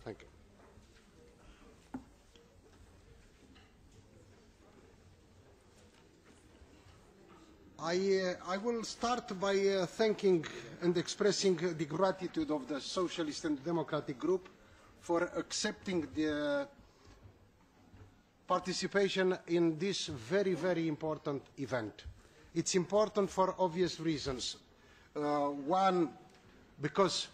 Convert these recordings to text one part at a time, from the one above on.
Thank you. I will start by thanking and expressing the gratitude of the Socialist and Democratic Group for accepting the participation in this very, very important event. It's important for obvious reasons. One, because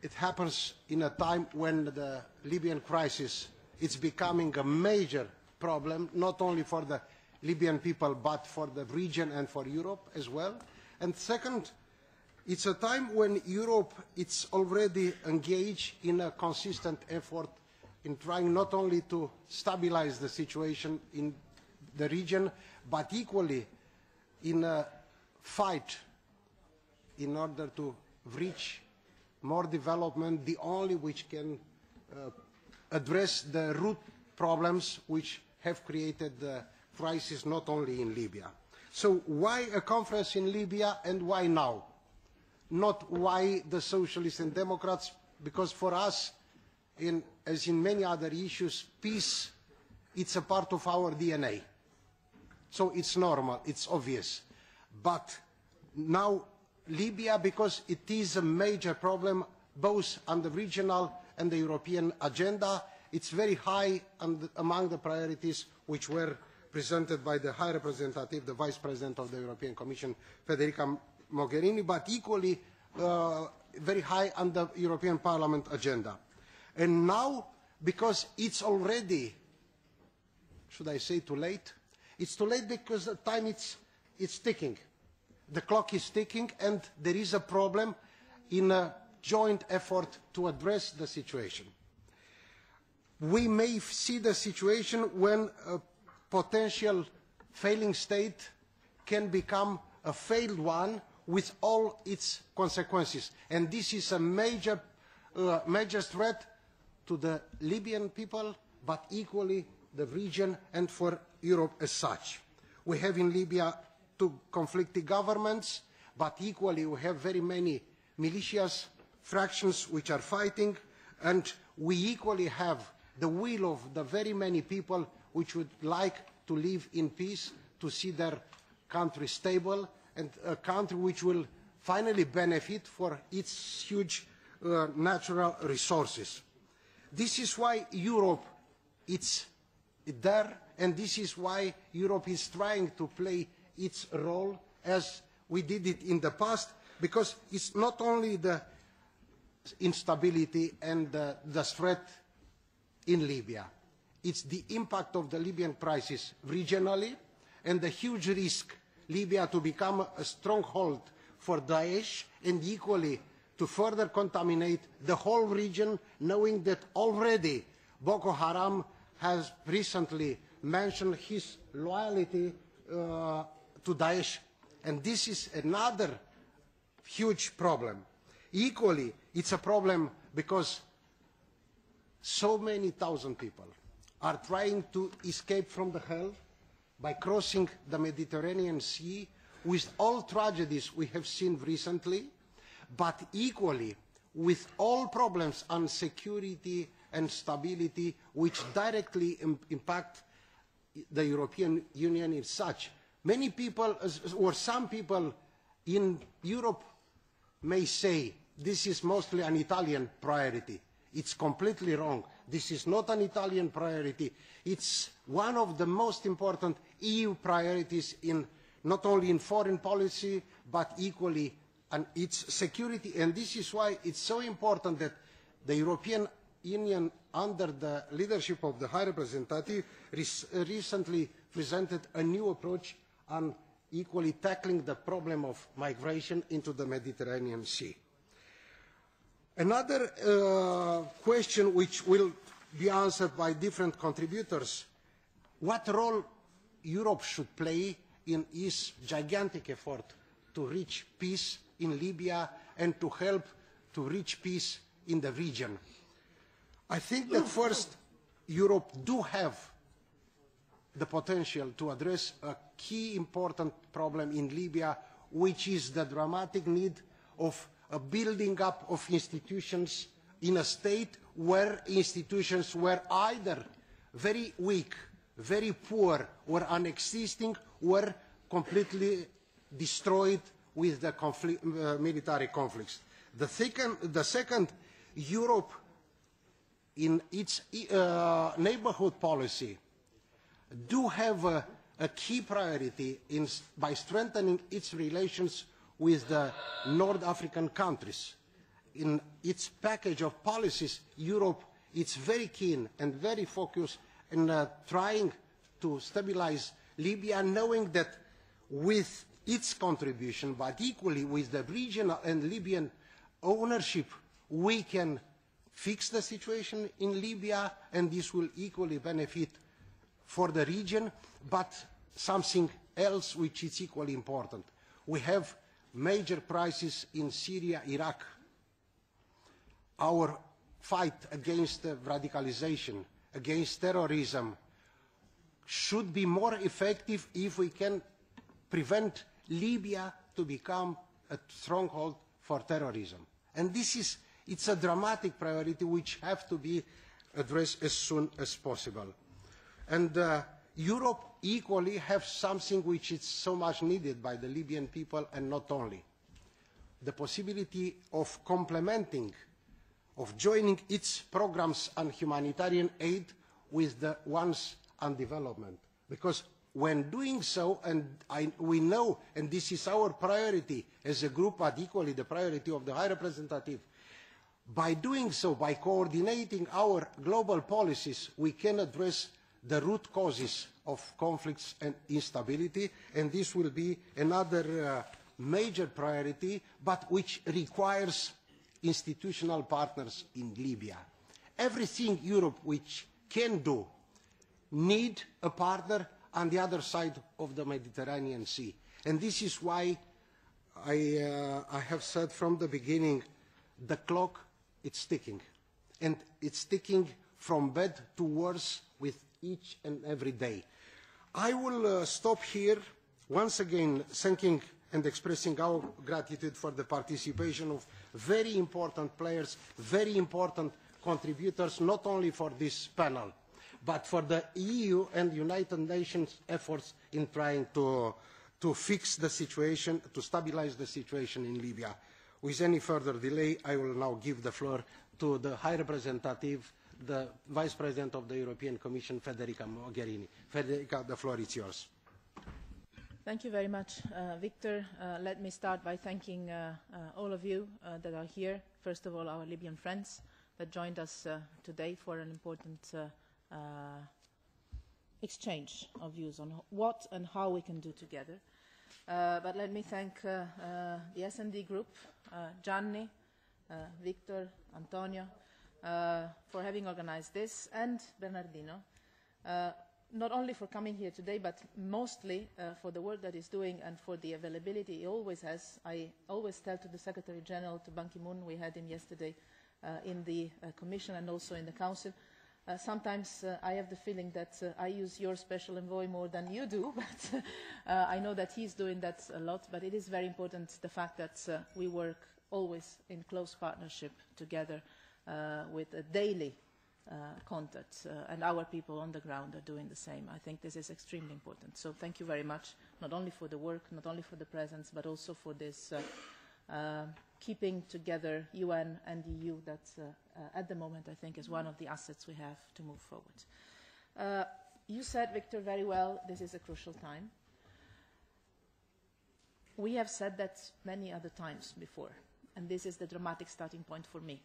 it happens in a time when the Libyan crisis is becoming a major problem, not only for the Libyan people, but for the region and for Europe as well. And second, it's a time when Europe is already engaged in a consistent effort in trying not only to stabilize the situation in the region, but equally in a fight in order to reach more development, the only which can address the root problems which have created the crisis not only in Libya. So why a conference in Libya and why now? Not why the Socialists and Democrats, because for us, as in many other issues, peace, it's a part of our DNA. So it's normal, it's obvious. But now Libya, because it is a major problem, both on the regional and the European agenda, it's very high among the priorities which were presented by the High Representative, the Vice President of the European Commission, Federica Mogherini, but equally very high on the European Parliament agenda. And now, because it's already, should I say too late? It's too late because the time it's ticking. The clock is ticking and there is a problem in a joint effort to address the situation. We may see the situation when a potential failing state can become a failed one with all its consequences. And this is a major threat to the Libyan people, but equally the region and for Europe as such. We have in Libya two conflicting governments, but equally we have very many militias, fractions which are fighting, and we equally have the will of the very many people which would like to live in peace, to see their country stable, and a country which will finally benefit for its huge natural resources. This is why Europe is there, and this is why Europe is trying to play its role as we did it in the past, because it's not only the instability and the threat in Libya. It's the impact of the Libyan crisis regionally and the huge risk Libya to become a stronghold for Daesh and equally to further contaminate the whole region, knowing that already Boko Haram has recently mentioned his loyalty to Daesh. And this is another huge problem. Equally, it's a problem because so many thousand people are trying to escape from the hell by crossing the Mediterranean Sea with all tragedies we have seen recently, but equally with all problems on security and stability which directly impact the European Union as such. Many people, or some people in Europe may say this is mostly an Italian priority. It's completely wrong. This is not an Italian priority. It's one of the most important EU priorities in not only in foreign policy, but equally in its security. And this is why it's so important that the European Union, under the leadership of the High Representative, recently presented a new approach on equally tackling the problem of migration into the Mediterranean Sea. Another question which will be answered by different contributors: what role Europe should play in its gigantic effort to reach peace in Libya and to help to reach peace in the region? I think that first, Europe do have the potential to address a key important problem in Libya, which is the dramatic need of a building up of institutions in a state where institutions were either very weak, very poor, or unexisting, or completely destroyed with the military conflicts. The second, Europe in its neighborhood policy do have a key priority by strengthening its relations with the North African countries. In its package of policies, Europe is very keen and very focused in trying to stabilize Libya, knowing that with its contribution, but equally with the regional and Libyan ownership, we can fix the situation in Libya, and this will equally benefit for the region, but something else which is equally important. We have major crises in Syria, Iraq. Our fight against radicalization, against terrorism, should be more effective if we can prevent Libya to become a stronghold for terrorism. And it's a dramatic priority which has to be addressed as soon as possible. And Europe equally has something which is so much needed by the Libyan people, and not only. The possibility of complementing, of joining its programs on humanitarian aid with the ones on development. Because when doing so, and we know, and this is our priority as a group, but equally the priority of the High Representative, by doing so, by coordinating our global policies, we can address the root causes of conflicts and instability, and this will be another major priority, but which requires institutional partners in Libya. Everything Europe which can do need a partner on the other side of the Mediterranean Sea. And this is why I have said from the beginning, the clock is ticking. And it's ticking from bad to worse with each and every day. I will stop here, once again thanking and expressing our gratitude for the participation of very important players, very important contributors, not only for this panel, but for the EU and United Nations efforts in trying to fix the situation, to stabilize the situation in Libya. With any further delay, I will now give the floor to the High Representative, the Vice President of the European Commission, Federica Mogherini. Federica, the floor is yours. Thank you very much, Victor. Let me start by thanking all of you that are here. First of all, our Libyan friends that joined us today for an important exchange of views on what and how we can do together. But let me thank the S&D Group, Gianni, Victor, Antonio, for having organized this, and Bernardino, not only for coming here today, but mostly for the work that he's doing and for the availability he always has. I always tell to the Secretary General, to Ban Ki-moon, we had him yesterday in the Commission and also in the Council. Sometimes I have the feeling that I use your special envoy more than you do, but I know that he's doing that a lot. But it is very important, the fact that we work always in close partnership together with a daily contact, and our people on the ground are doing the same. I think this is extremely important. So thank you very much, not only for the work, not only for the presence, but also for this keeping together UN and EU that at the moment I think is one of the assets we have to move forward. You said, Victor, very well, this is a crucial time. We have said that many other times before, and this is the dramatic starting point for me.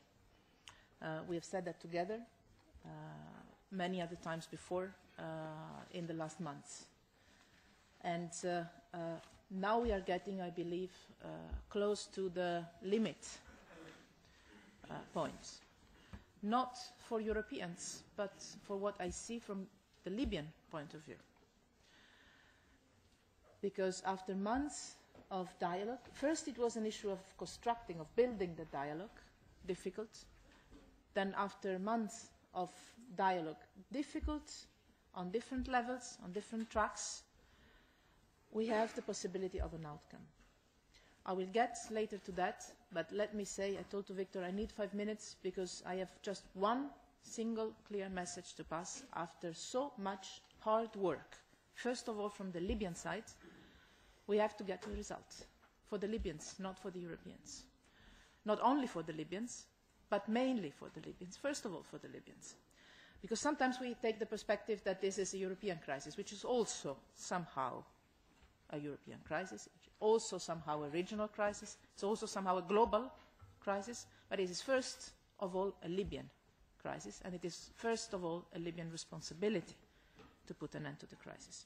We have said that together many other times before in the last months. And now we are getting, I believe, close to the limit point. Not for Europeans, but for what I see from the Libyan point of view. Because after months of dialogue, first it was an issue of constructing, of building the dialogue, difficult. Then after months of dialogue, difficult on different levels, on different tracks, we have the possibility of an outcome. I will get later to that, but let me say, I told to Victor I need 5 minutes because I have just one single clear message to pass after so much hard work. First of all, from the Libyan side, we have to get to a result for the Libyans, not for the Europeans. Not only for the Libyans, but mainly for the Libyans. First of all, for the Libyans. Because sometimes we take the perspective that this is a European crisis, which is also somehow a European crisis, also somehow a regional crisis, it's also somehow a global crisis, but it is first of all a Libyan crisis, and it is first of all a Libyan responsibility to put an end to the crisis.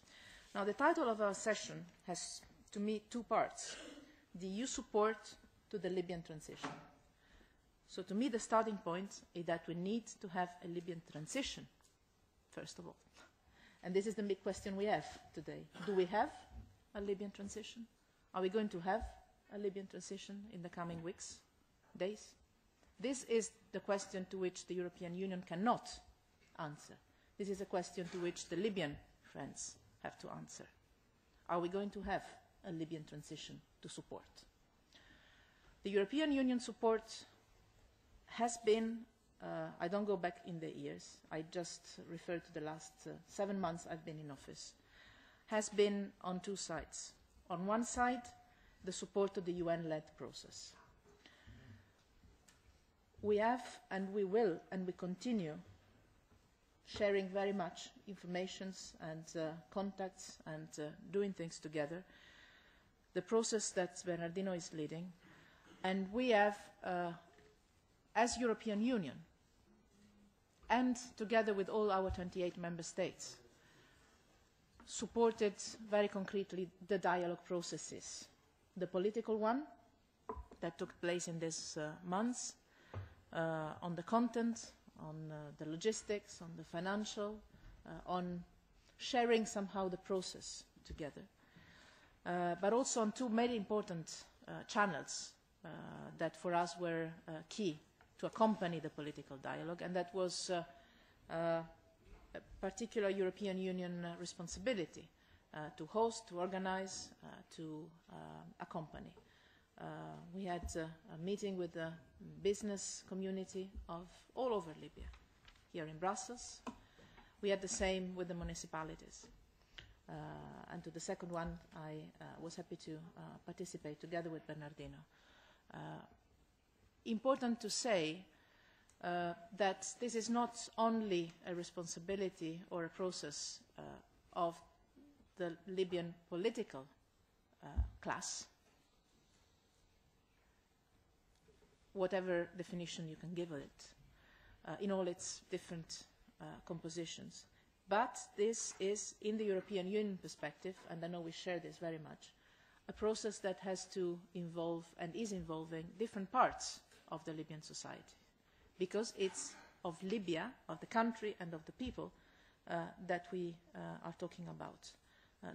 Now, the title of our session has, to me, two parts. The EU support to the Libyan transition. So to me, the starting point is that we need to have a Libyan transition, first of all. And this is the big question we have today. Do we have a Libyan transition? Are we going to have a Libyan transition in the coming weeks, days? This is the question to which the European Union cannot answer. This is a question to which the Libyan friends have to answer. Are we going to have a Libyan transition to support? The European Union support has been, I don't go back in the years, I just refer to the last 7 months I've been in office, has been on two sides. On one side, the support to the UN-led process. We have, and we will, and we continue sharing very much information and contacts and doing things together. The process that Bernardino is leading, and we have, as European Union, and together with all our 28 member states, supported very concretely the dialogue processes. The political one that took place in these months, on the content, on the logistics, on the financial, on sharing somehow the process together, but also on two very important channels that for us were key to accompany the political dialogue, and that was a particular European Union responsibility to host, to organize, to accompany. We had a meeting with the business community of all over Libya, here in Brussels. We had the same with the municipalities. And to the second one, I was happy to participate together with Bernardino. Important to say that this is not only a responsibility or a process of the Libyan political class, whatever definition you can give it, in all its different compositions. But this is, in the European Union perspective, and I know we share this very much, a process that has to involve and is involving different parts of the Libyan society, because it's of Libya, of the country and of the people that we are talking about.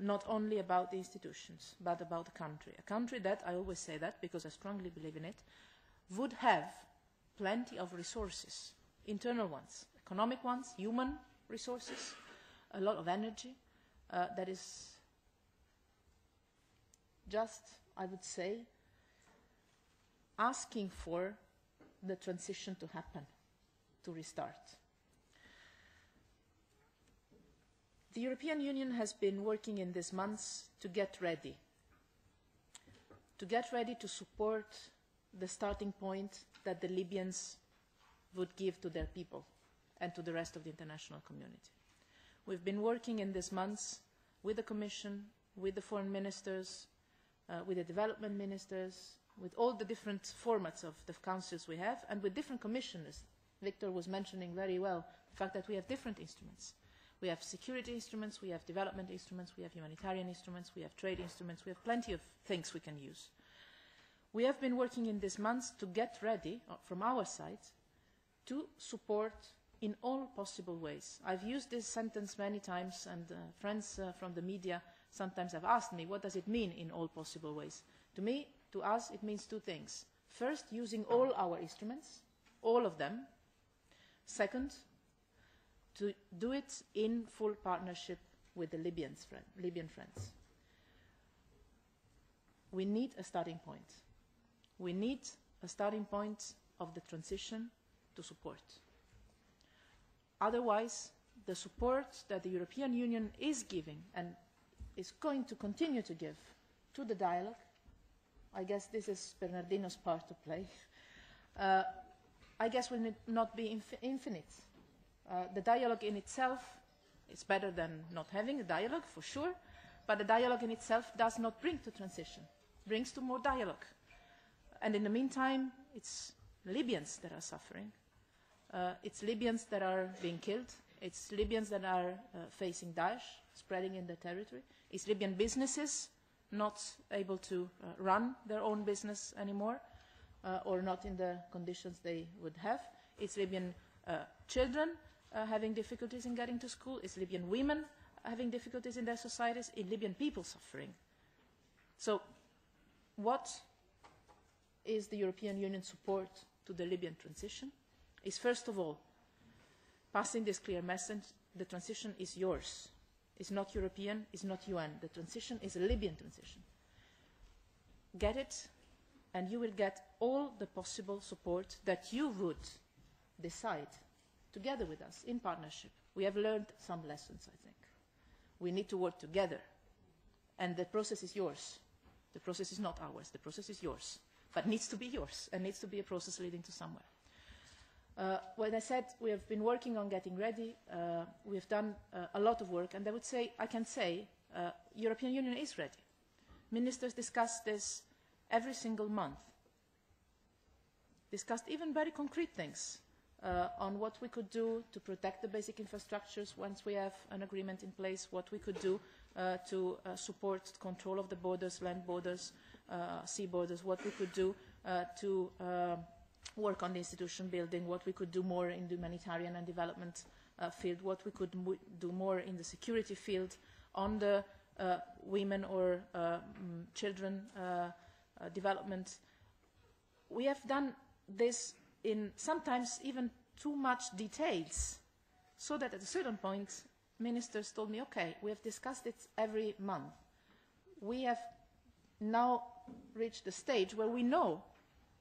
Not only about the institutions, but about the country. A country that, I always say that because I strongly believe in it, would have plenty of resources, internal ones, economic ones, human resources, a lot of energy, that is just, I would say, asking for the transition to happen, to restart. The European Union has been working in these months to get ready to support the starting point that the Libyans would give to their people and to the rest of the international community. We've been working in these months with the Commission, with the foreign ministers, with the development ministers, with all the different formats of the councils we have, and with different commissioners. Victor was mentioning very well the fact that we have different instruments. We have security instruments, we have development instruments, we have humanitarian instruments, we have trade instruments, we have plenty of things we can use. We have been working in these months to get ready, from our side, to support in all possible ways. I've used this sentence many times, and friends from the media sometimes have asked me, what does it mean in all possible ways? To me, to us, it means two things. First, using all our instruments, all of them. Second, to do it in full partnership with the Libyan friends. we need a starting point. We need a starting point of the transition to support. Otherwise, the support that the European Union is giving and is going to continue to give to the dialogue, I guess this is Bernardino's part to play, I guess will not be infinite. The dialogue in itself is better than not having a dialogue, for sure, but the dialogue in itself does not bring to transition, brings to more dialogue. And in the meantime, it's Libyans that are suffering. It's Libyans that are being killed. It's Libyans that are facing Daesh, spreading in their territory. It's Libyan businesses not able to run their own business anymore, or not in the conditions they would have. It's Libyan children having difficulties in getting to school. It's Libyan women having difficulties in their societies. It's Libyan people suffering. So what is the European Union support to the Libyan transition? Is first of all passing this clear message: the transition is yours. It's not European, it's not UN. The transition is a Libyan transition. Get it, and you will get all the possible support that you would decide together with us, in partnership. We have learned some lessons, I think. We need to work together, and the process is yours. The process is not ours, the process is yours, but needs to be yours, and needs to be a process leading to somewhere. When I said we have been working on getting ready, we have done a lot of work, and I can say European Union is ready. Ministers discuss this every single month, discussed even very concrete things on what we could do to protect the basic infrastructures once we have an agreement in place, what we could do to support control of the borders, land borders, sea borders, what we could do to work on the institution building, what we could do more in the humanitarian and development field, what we could do more in the security field, on the women or children development. We have done this in sometimes even too much details, so that at a certain point ministers told me, okay, we have discussed it every month. We have now reached the stage where we know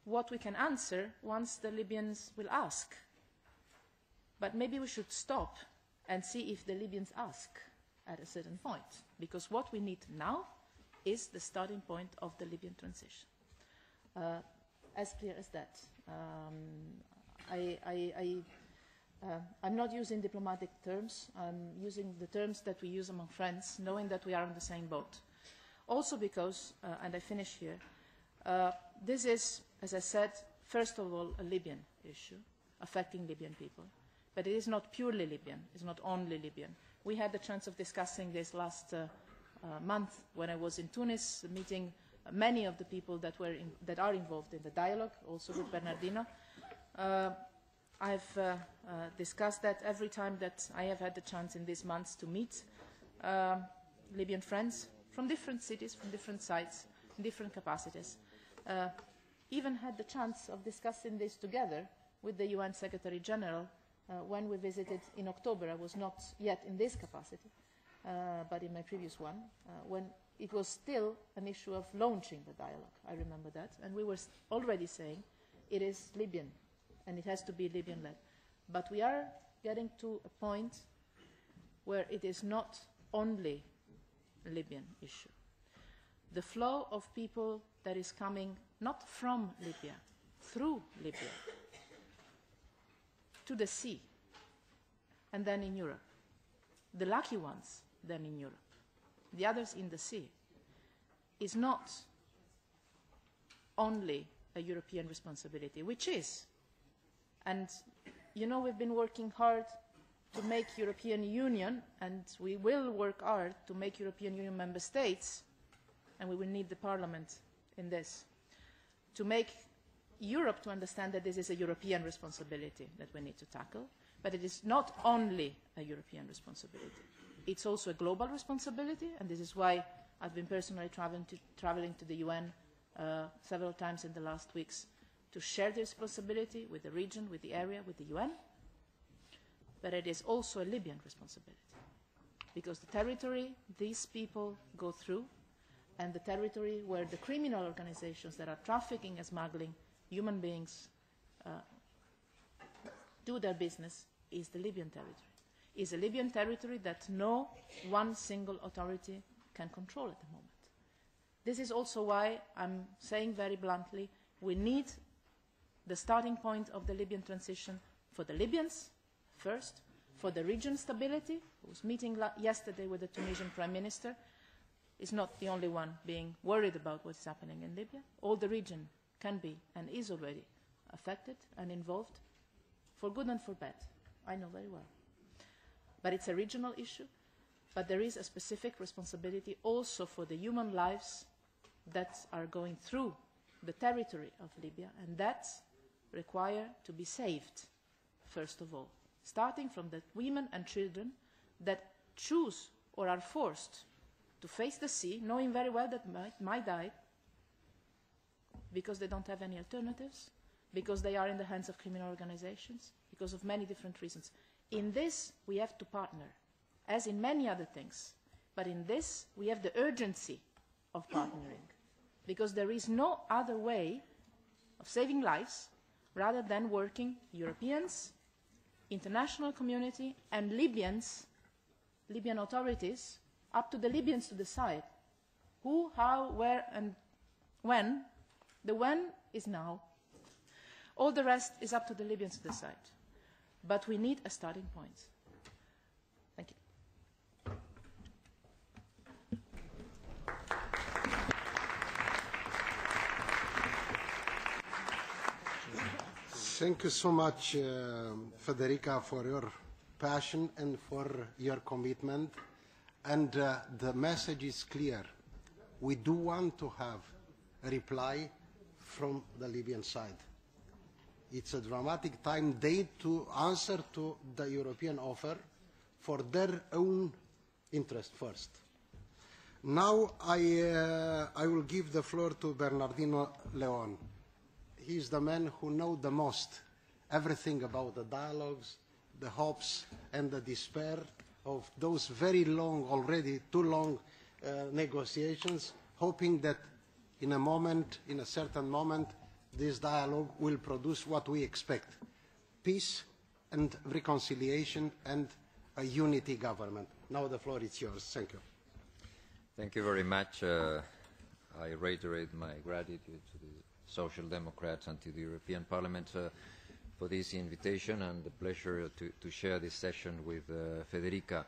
what we can answer once the Libyans will ask. But maybe we should stop and see if the Libyans ask at a certain point, because what we need now is the starting point of the Libyan transition. As clear as that. I'm not using diplomatic terms. I'm using the terms that we use among friends, knowing that we are on the same boat. Also because, and I finish here, this is, as I said, first of all, a Libyan issue affecting Libyan people. But it is not purely Libyan. It's not only Libyan. We had the chance of discussing this last month when I was in Tunis, meeting many of the people that are involved in the dialogue, also with Bernardino. I've discussed that every time that I have had the chance in these months to meet Libyan friends from different cities, from different sites, in different capacities. Even had the chance of discussing this together with the UN Secretary General when we visited in October. I was not yet in this capacity, but in my previous one, when it was still an issue of launching the dialogue. I remember that. And we were already saying it is Libyan, and it has to be Libyan-led. But we are getting to a point where it is not only a Libyan issue. The flow of people that is coming not from Libya, through Libya, to the sea, and then in Europe. The lucky ones then in Europe, the others in the sea, is not only a European responsibility, which is. And you know, we've been working hard to make European Union, and we will work hard to make European Union member states, and we will need the Parliament in this, to make Europe to understand that this is a European responsibility that we need to tackle, but it is not only a European responsibility. It's also a global responsibility, and this is why I've been personally traveling to the UN several times in the last weeks to share the responsibility with the region, with the area, with the UN. But it is also a Libyan responsibility, because the territory these people go through, and the territory where the criminal organizations that are trafficking and smuggling human beings do their business is the Libyan territory. Is a Libyan territory that no one single authority can control at the moment. This is also why I'm saying very bluntly, we need the starting point of the Libyan transition for the Libyans first, for the region stability. I was meeting yesterday with the Tunisian Prime Minister. He's not the only one being worried about what's happening in Libya. All the region can be and is already affected and involved, for good and for bad. I know very well. But it's a regional issue, but there is a specific responsibility also for the human lives that are going through the territory of Libya, and that require to be saved, first of all, starting from the women and children that choose or are forced to face the sea, knowing very well that might die because they don't have any alternatives, because they are in the hands of criminal organizations, because of many different reasons. In this, we have to partner, as in many other things. But in this, we have the urgency of partnering, because there is no other way of saving lives rather than working Europeans, international community, and Libyans, Libyan authorities, up to the Libyans to decide who, how, where, and when. The when is now. All the rest is up to the Libyans to decide. But we need a starting point. Thank you. Thank you so much, Federica, for your passion and for your commitment. And the message is clear. We do want to have a reply from the Libyan side. It's a dramatic time they to answer to the European offer for their own interest first. Now I will give the floor to Bernardino Leon. He is the man who knows the most everything about the dialogues, the hopes and the despair of those very long, already too long negotiations, hoping that in a moment, in a certain moment, this dialogue will produce what we expect: peace and reconciliation and a unity government. Now the floor is yours. Thank you. Thank you very much. I reiterate my gratitude to the Social Democrats and to the European Parliament for this invitation and the pleasure to share this session with Federica.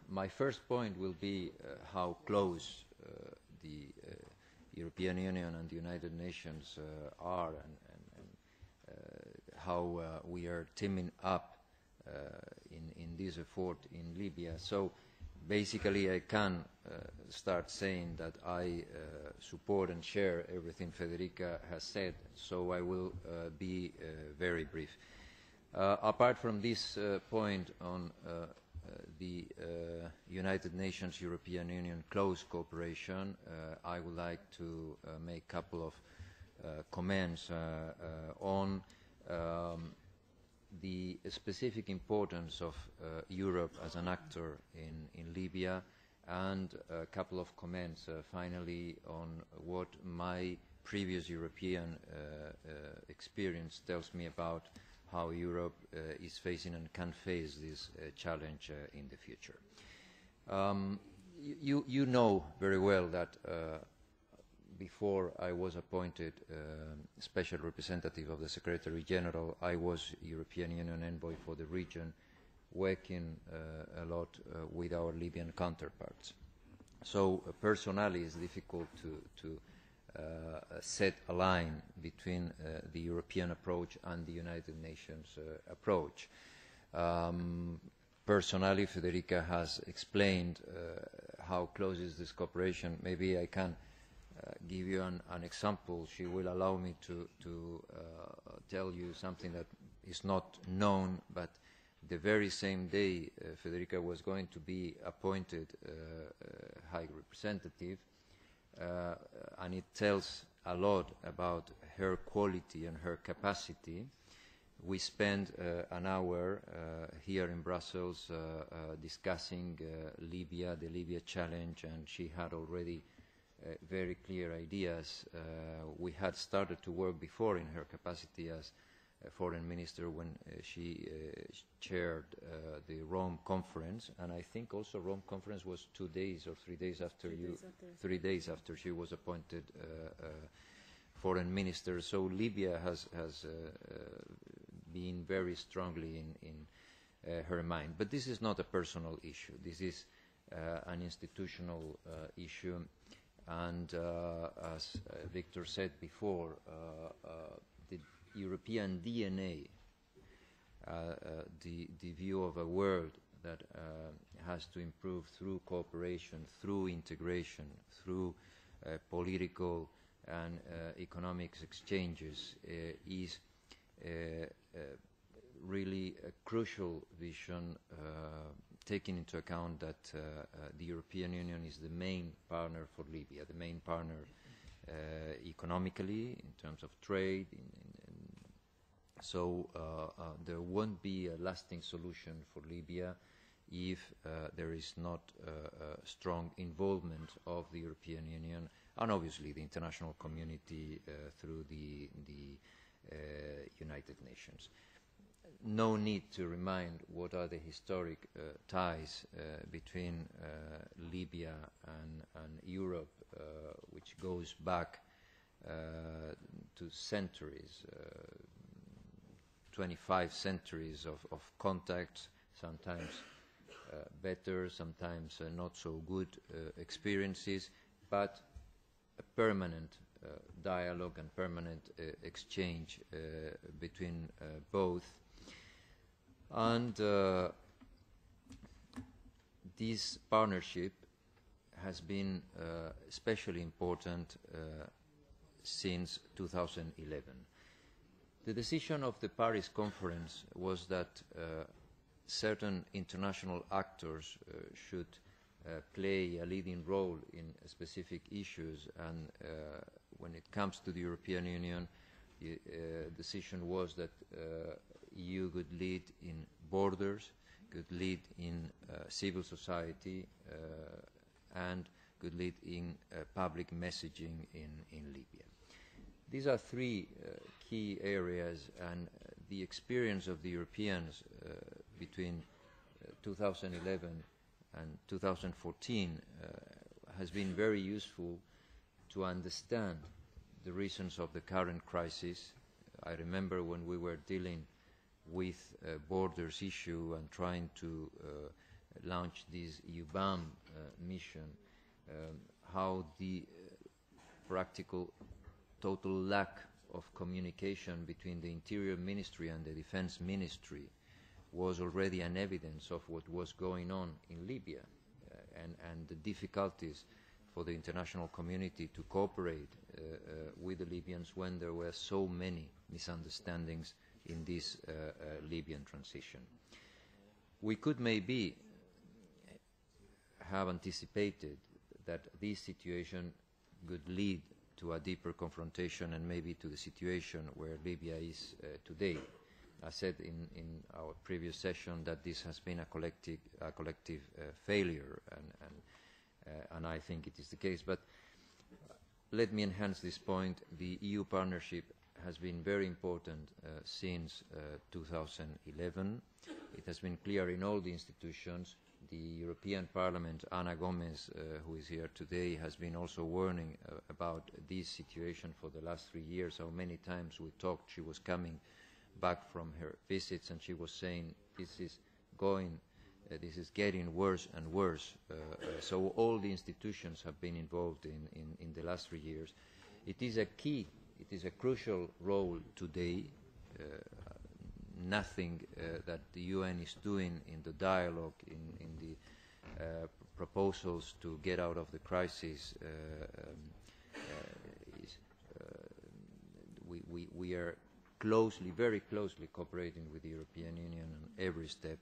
My first point will be how close the European Union and the United Nations are, and how we are teaming up in this effort in Libya. So basically I can start saying that I support and share everything Federica has said, so I will be very brief. Apart from this point on the United Nations European Union close cooperation, I would like to make a couple of comments on the specific importance of Europe as an actor in Libya, and a couple of comments finally on what my previous European experience tells me about how Europe is facing and can face this challenge in the future. You know very well that before I was appointed Special Representative of the Secretary General, I was European Union Envoy for the region, working a lot with our Libyan counterparts. So personally it's difficult to set a line between the European approach and the United Nations approach. Personally, Federica has explained how close is this cooperation. Maybe I can give you an example. She will allow me to tell you something that is not known, but the very same day Federica was going to be appointed High Representative, and it tells a lot about her quality and her capacity. We spent an hour here in Brussels discussing Libya, the Libya challenge, and she had already very clear ideas. We had started to work before in her capacity as foreign minister when she chaired the Rome conference, and I think also Rome conference was 2 days or 3 days after 3 days after she was appointed foreign minister. So Libya has been very strongly in her mind. But this is not a personal issue. This is an institutional issue. And as Victor said before, the European DNA, the view of a world that has to improve through cooperation, through integration, through political and economics exchanges, is really a crucial vision, taking into account that the European Union is the main partner for Libya, the main partner economically, in terms of trade. So there won't be a lasting solution for Libya if there is not a strong involvement of the European Union and obviously the international community through the United Nations. No need to remind what are the historic ties between Libya and Europe, which goes back to centuries, 25 centuries of contacts, sometimes better, sometimes not so good experiences, but a permanent dialogue and permanent exchange between both. And this partnership has been especially important since 2011. The decision of the Paris conference was that certain international actors should play a leading role in specific issues, and when it comes to the European Union, the decision was that EU could lead in borders, could lead in civil society, and could lead in public messaging in Libya. These are three key areas, and the experience of the Europeans between 2011 and 2014 has been very useful to understand the reasons of the current crisis. I remember when we were dealing with borders issue and trying to launch this UBAM mission, how the practical total lack of communication between the Interior Ministry and the Defense Ministry was already an evidence of what was going on in Libya, and the difficulties for the international community to cooperate with the Libyans when there were so many misunderstandings in this Libyan transition. We could maybe have anticipated that this situation could lead to a deeper confrontation and maybe to the situation where Libya is today. I said in our previous session that this has been a collective failure, and I think it is the case. But let me enhance this point. The EU partnership has been very important since 2011. It has been clear in all the institutions. The European Parliament, Ana Gomez, who is here today, has been also warning about this situation for the last 3 years. How many times we talked. She was coming back from her visits and she was saying this is getting worse and worse. So all the institutions have been involved in the last 3 years. It is a key, it is a crucial role today. Nothing that the UN is doing in the dialogue, in the proposals to get out of the crisis, we are very closely cooperating with the European Union on every step,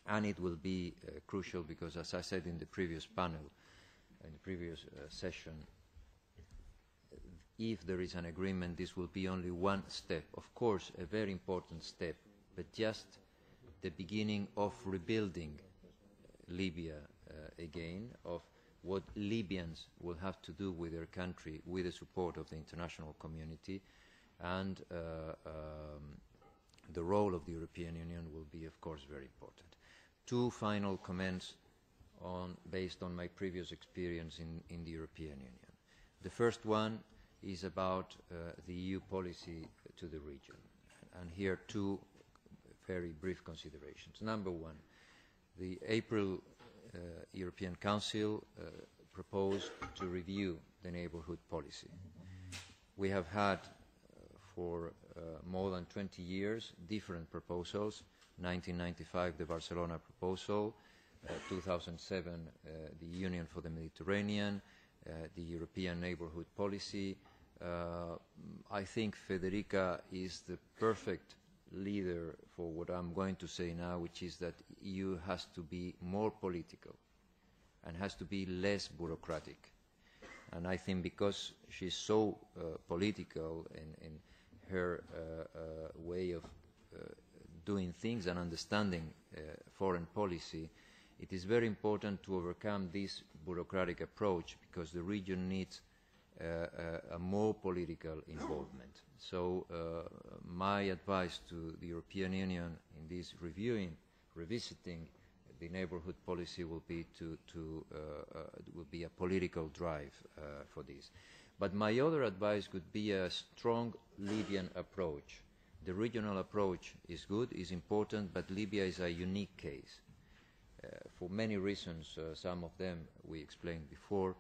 and it will be crucial because, as I said in the previous panel, in the previous session, if there is an agreement, this will be only one step. Of course, a very important step, but just the beginning of rebuilding Libya again, of what Libyans will have to do with their country with the support of the international community, and the role of the European Union will be, of course, very important. Two final comments based on my previous experience in the European Union. The first one is about the EU policy to the region. And here two very brief considerations. Number one, the April European Council proposed to review the neighbourhood policy. We have had for more than 20 years different proposals, 1995 the Barcelona proposal, 2007 the Union for the Mediterranean, the European Neighbourhood Policy. I think Federica is the perfect leader for what I'm going to say now, which is that the EU has to be more political and has to be less bureaucratic. And I think because she's so political in her way of doing things and understanding foreign policy, it is very important to overcome this bureaucratic approach, because the region needs a more political involvement. So my advice to the European Union in this revisiting the neighbourhood policy will be will be a political drive for this. But my other advice could be a strong Libyan approach. The regional approach is good, is important, but Libya is a unique case. For many reasons, some of them we explained before.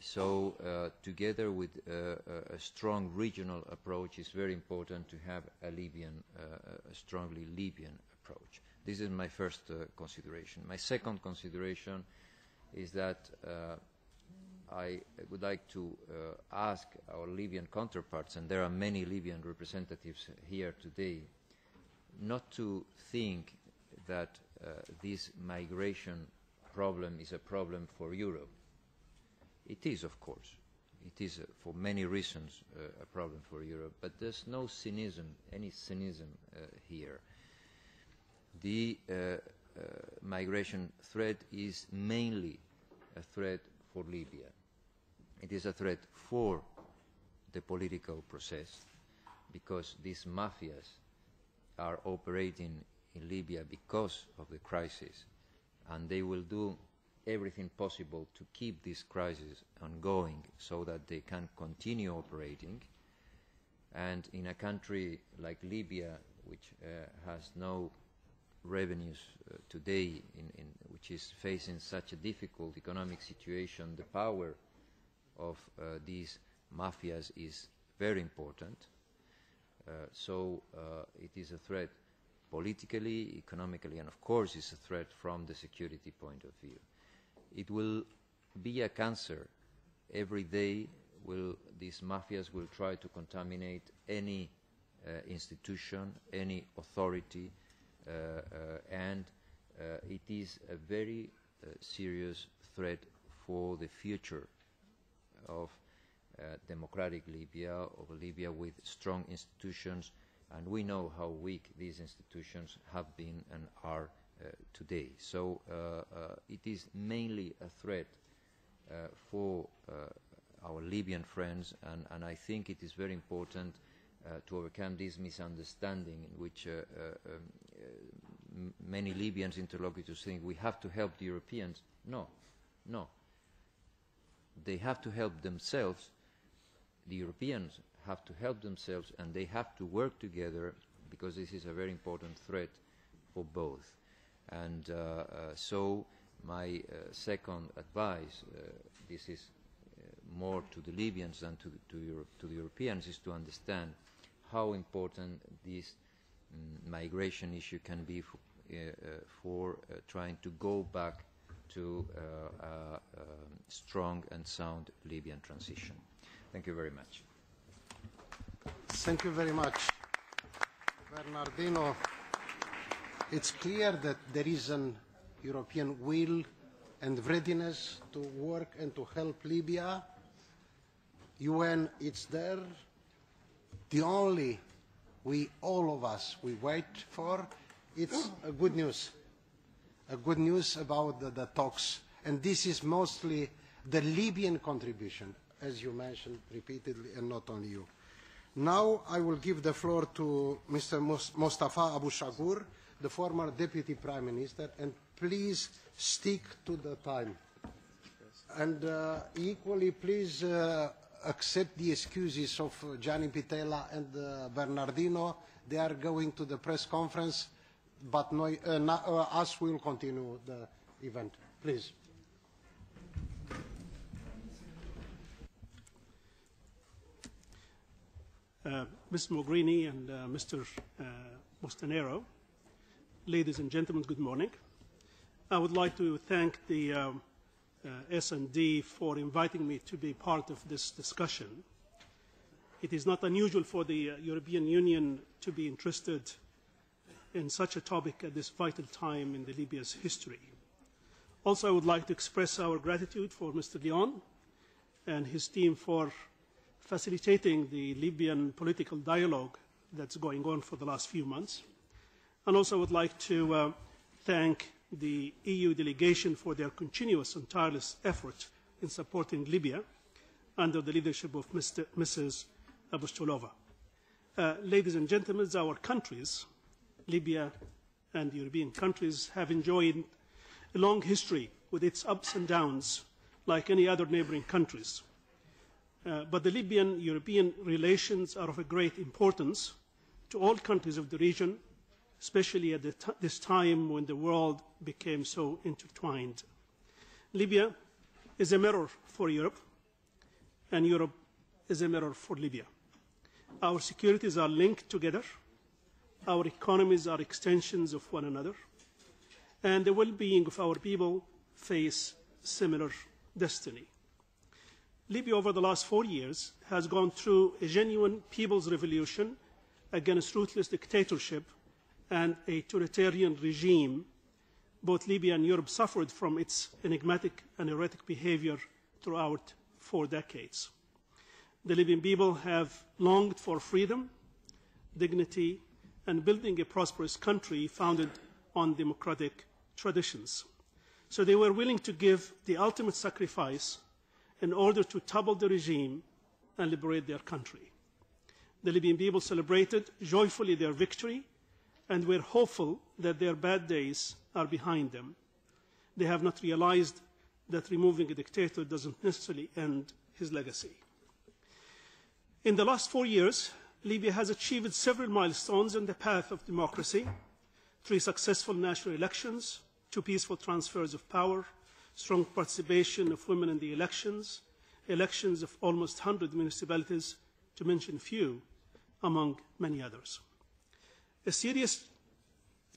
So together with a strong regional approach, it's very important to have a strongly Libyan approach. This is my first consideration. My second consideration is that I would like to ask our Libyan counterparts, and there are many Libyan representatives here today, not to think that this migration problem is a problem for Europe. It is, of course. It is, for many reasons, a problem for Europe, but there's no cynism, any cynism here. The migration threat is mainly a threat for Libya. It is a threat for the political process, because these mafias are operating in Libya because of the crisis, and they will do everything possible to keep this crisis ongoing so that they can continue operating. And in a country like Libya, which has no revenues today, which is facing such a difficult economic situation, the power of these mafias is very important. So it is a threat politically, economically, and of course it's a threat from the security point of view. It will be a cancer. Every day these mafias will try to contaminate any institution, any authority, and it is a very serious threat for the future of democratic Libya, of Libya with strong institutions, and we know how weak these institutions have been and are today. So it is mainly a threat for our Libyan friends, and I think it is very important to overcome this misunderstanding in which many Libyans interlocutors think we have to help the Europeans. No, no. They have to help themselves. The Europeans have to help themselves, and they have to work together, because this is a very important threat for both. And so my second advice, this is more to the Libyans than to the Europeans, is to understand how important this migration issue can be for trying to go back to a strong and sound Libyan transition. Thank you very much. Thank you very much, Bernardino. It's clear that there is an European will and readiness to work and to help Libya. UN is there. The only all of us, we wait for, it's a good news about the talks. And this is mostly the Libyan contribution, as you mentioned repeatedly, and not only you. Now I will give the floor to Mr. Mostafa ABUSHAGUR, the former Deputy Prime Minister, and please stick to the time. And equally, please accept the excuses of Gianni Pittella and Bernardino. They are going to the press conference, but us will continue the event. Please. Ms. Mogherini and Mr. Bostinaru, ladies and gentlemen, good morning. I would like to thank the S&D for inviting me to be part of this discussion. It is not unusual for the European Union to be interested in such a topic at this vital time in Libya's history. Also, I would like to express our gratitude for Mr. Leon and his team for facilitating the Libyan political dialogue that's going on for the last few months. And also I would like to thank the EU delegation for their continuous and tireless effort in supporting Libya under the leadership of Mrs. Apostolova. Ladies and gentlemen, our countries, Libya and the European countries, have enjoyed a long history with its ups and downs like any other neighboring countries. But the Libyan-European relations are of a great importance to all countries of the region, especially at this time when the world became so intertwined. Libya is a mirror for Europe, and Europe is a mirror for Libya. Our securities are linked together, our economies are extensions of one another, and the well-being of our people face similar destiny. Libya, over the last 4 years, has gone through a genuine people's revolution against ruthless dictatorship and a totalitarian regime. Both Libya and Europe suffered from its enigmatic and erratic behavior throughout 4 decades. The Libyan people have longed for freedom, dignity, and building a prosperous country founded on democratic traditions. So they were willing to give the ultimate sacrifice in order to topple the regime and liberate their country. The Libyan people celebrated joyfully their victory and were hopeful that their bad days are behind them. They have not realized that removing a dictator doesn't necessarily end his legacy. In the last 4 years, Libya has achieved several milestones on the path of democracy: 3 successful national elections, 2 peaceful transfers of power, strong participation of women in the elections, elections of almost 100 municipalities, to mention few, among many others. A serious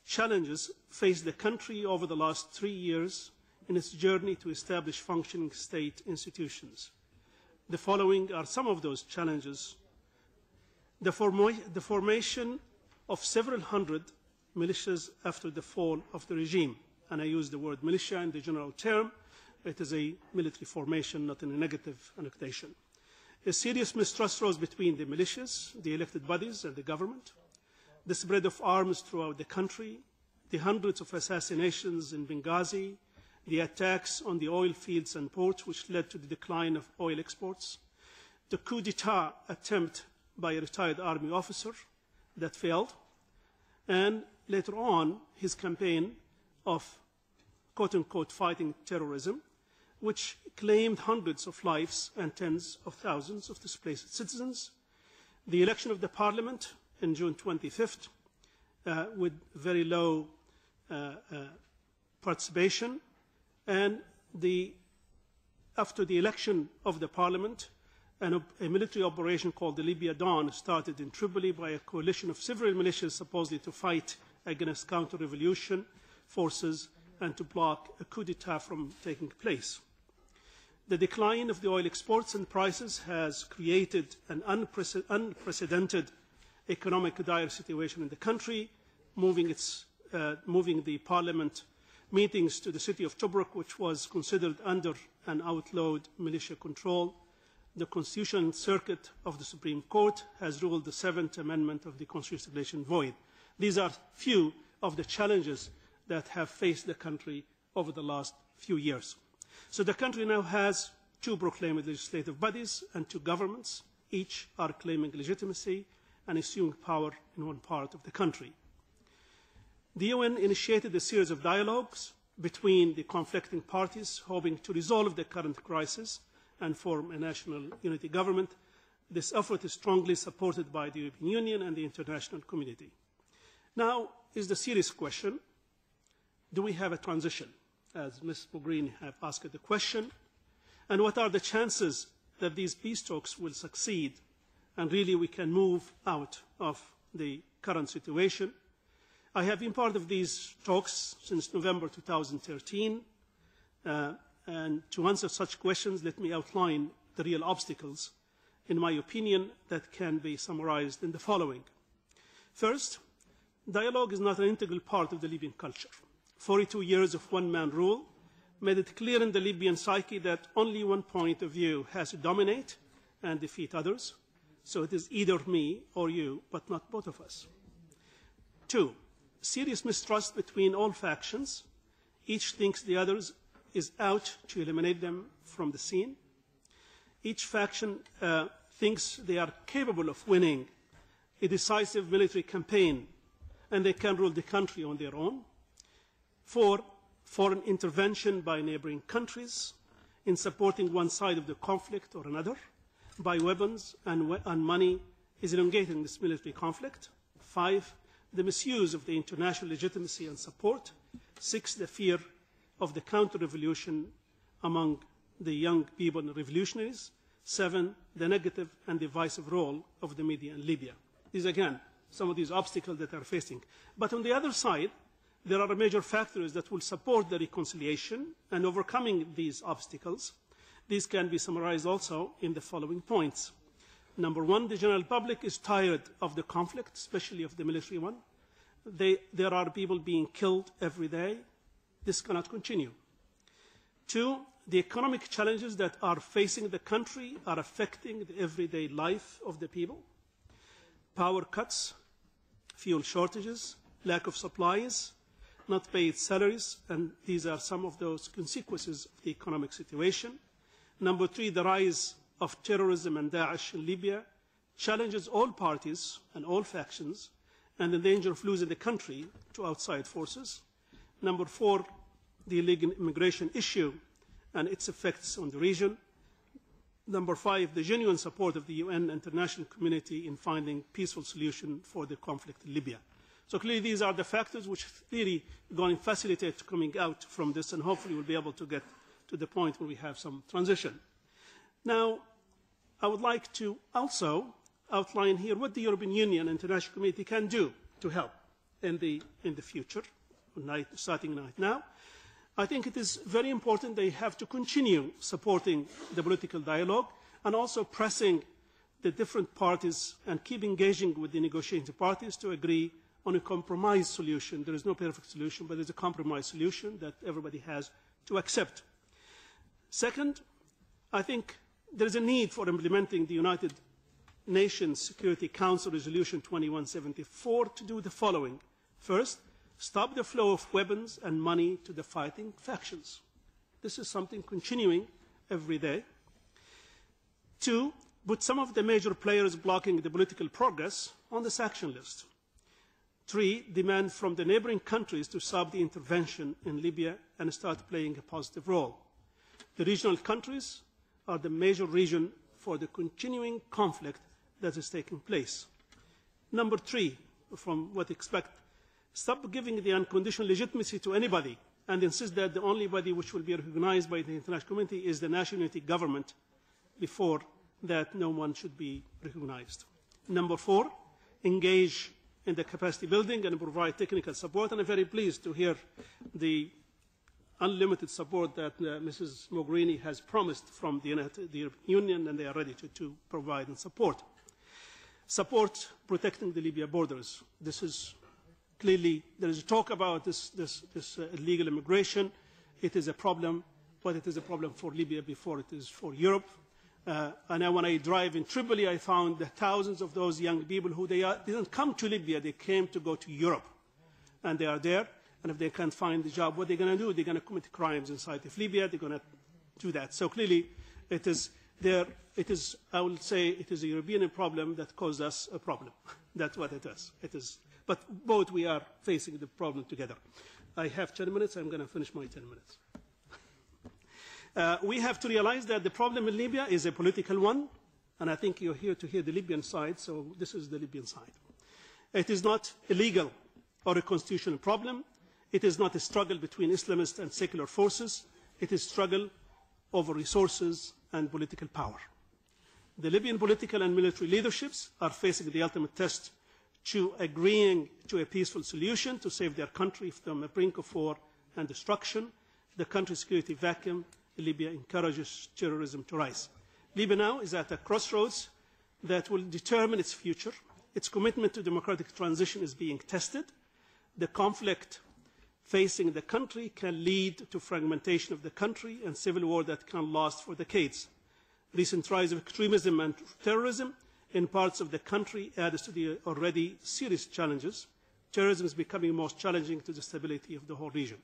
challenges face the country over the last 3 years in its journey to establish functioning state institutions. The following are some of those challenges: the formation of several hundred militias after the fall of the regime. And I use the word militia in the general term. It is a military formation, not in a negative annotation. A serious mistrust rose between the militias, the elected bodies, and the government. The spread of arms throughout the country, the hundreds of assassinations in Benghazy, the attacks on the oil fields and ports, which led to the decline of oil exports, the coup d'etat attempt by a retired army officer that failed, and later on his campaign of quote-unquote fighting terrorism, which claimed hundreds of lives and tens of thousands of displaced citizens, the election of the parliament in June 25th with very low participation, and after the election of the parliament, a military operation called the Libya Dawn started in Tripoli by a coalition of several militias supposedly to fight against counter-revolution forces and to block a coup d'etat from taking place. The decline of the oil exports and prices has created an unprecedented economic dire situation in the country, moving the parliament meetings to the city of Tobruk, which was considered under an outlawed militia control. the Constitutional Circuit of the Supreme Court has ruled the 7th Amendment of the Constitutional Regulation void. These are few of the challenges that have faced the country over the last few years. So the country now has 2 proclaimed legislative bodies and 2 governments. Each are claiming legitimacy and assuming power in one part of the country. The UN initiated a series of dialogues between the conflicting parties, hoping to resolve the current crisis and form a national unity government. This effort is strongly supported by the European Union and the international community. Now is the serious question, do we have a transition? As Ms. Mogherini has asked the question, and what are the chances that these peace talks will succeed and really we can move out of the current situation? I have been part of these talks since November 2013, and to answer such questions, let me outline the real obstacles, in my opinion, that can be summarized in the following. First, dialogue is not an integral part of the Libyan culture. 42 years of one-man rule made it clear in the Libyan psyche that only one point of view has to dominate and defeat others. So it is either me or you, but not both of us. 2, serious mistrust between all factions. Each thinks the others is out to eliminate them from the scene. Each faction thinks they are capable of winning a decisive military campaign and they can rule the country on their own. 4, foreign intervention by neighboring countries in supporting one side of the conflict or another by weapons and money is elongating this military conflict. 5, the misuse of the international legitimacy and support. 6, the fear of the counter-revolution among the young people and revolutionaries. 7, the negative and divisive role of the media in Libya. These, again, some of these obstacles that are facing. But on the other side, there are major factors that will support the reconciliation and overcoming these obstacles. These can be summarized also in the following points. Number 1, the general public is tired of the conflict, especially of the military one. There are people being killed every day. This cannot continue. 2, the economic challenges that are facing the country are affecting the everyday life of the people. Power cuts, fuel shortages, lack of supplies, not paid salaries, and these are some of those consequences of the economic situation. Number 3, the rise of terrorism and Daesh in Libya challenges all parties and all factions and the danger of losing the country to outside forces. Number 4, the illegal immigration issue and its effects on the region. Number 5, the genuine support of the UN international community in finding a peaceful solution for the conflict in Libya. So clearly these are the factors which really going to facilitate coming out from this, and hopefully we'll be able to get to the point where we have some transition. Now, I would like to also outline here what the European Union and international community can do to help in the future, starting right now. I think it is very important they have to continue supporting the political dialogue and also pressing the different parties and keep engaging with the negotiating parties to agree on a compromise solution. There is no perfect solution, but there is a compromise solution that everybody has to accept. Second, I think there is a need for implementing the United Nations Security Council Resolution 2174 to do the following. First, stop the flow of weapons and money to the fighting factions. This is something continuing every day. 2, put some of the major players blocking the political progress on the sanction list. 3, demand from the neighboring countries to stop the intervention in Libya and start playing a positive role. The regional countries are the major reason for the continuing conflict that is taking place. Number 3, from what expect, stop giving the unconditional legitimacy to anybody and insist that the only body which will be recognized by the international community is the national unity government. Before that, no one should be recognized. Number 4, engage in the capacity building and provide technical support. And I'm very pleased to hear the unlimited support that Mrs. Mogherini has promised from the European Union, and they are ready to provide and support. Support protecting the Libya borders. This is clearly, there is talk about this illegal immigration. It is a problem, but it is a problem for Libya before it is for Europe. And when I drive in Tripoli, I found that thousands of those young people who didn't come to Libya, they came to go to Europe. And they are there, and if they can't find a job, what are they going to do? They're going to commit crimes inside of Libya. They're going to do that. So clearly, it is there. It is, I will say, it is a European problem that caused us a problem. That's what it is. It is. But both we are facing the problem together. I have 10 minutes. I'm going to finish my 10 minutes. We have to realize that the problem in Libya is a political one, and I think you're here to hear the Libyan side, so this is the Libyan side. It is not illegal or a constitutional problem. It is not a struggle between Islamist and secular forces. It is a struggle over resources and political power. The Libyan political and military leaderships are facing the ultimate test to agreeing to a peaceful solution to save their country from the brink of war and destruction. The country's security vacuum in Libya encourages terrorism to rise. Libya now is at a crossroads that will determine its future. Its commitment to democratic transition is being tested. The conflict facing the country can lead to fragmentation of the country and civil war that can last for decades. Recent rise of extremism and terrorism in parts of the country adds to the already serious challenges. Terrorism is becoming most challenging to the stability of the whole region.